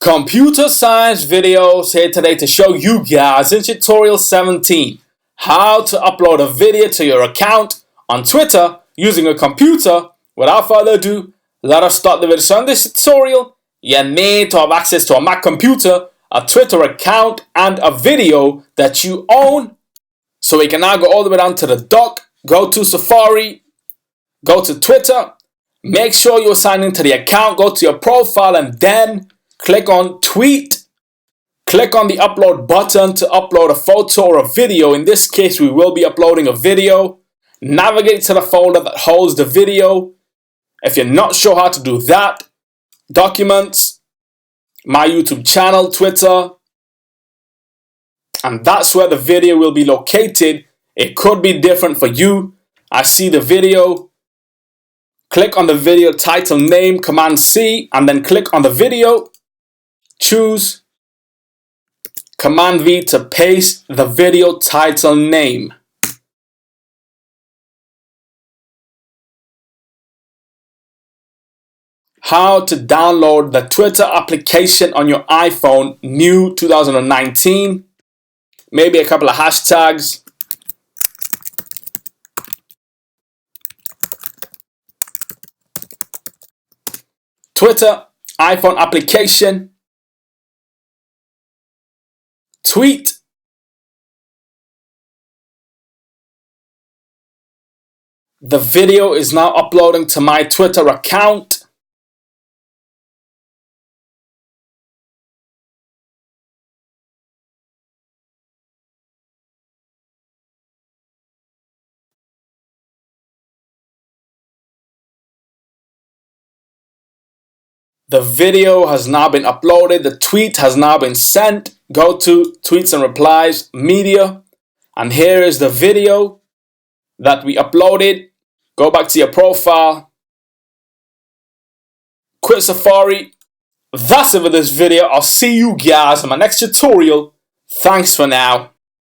Computer science videos here today to show you guys in tutorial 17 how to upload a video to your account on Twitter using a computer. Without further ado, let us start the video. So in this tutorial, you need to have access to a Mac computer, a Twitter account, and a video that you own. So we can now go all the way down to the dock, go to Safari, go to Twitter, make sure you're signed into the account, go to your profile, and then click on tweet. Click on the upload button to upload a photo or a video. In this case, we will be uploading a video. Navigate to the folder that holds the video. If you're not sure how to do that, documents, my YouTube channel, Twitter, and that's where the video will be located. It could be different for you. I see the video. Click on the video title name, Command C, and then click on the video. Choose Command V to paste the video title name. How to download the Twitter application on your iPhone, new 2019. Maybe a couple of hashtags. Twitter, iPhone application. Tweet. The video is now uploading to my Twitter account. The video has now been uploaded. The tweet has now been sent. Go to tweets and replies, media, and here is the video that we uploaded. Go back to your profile. Quit Safari. That's it for this video. I'll see you guys in my next tutorial. Thanks for now.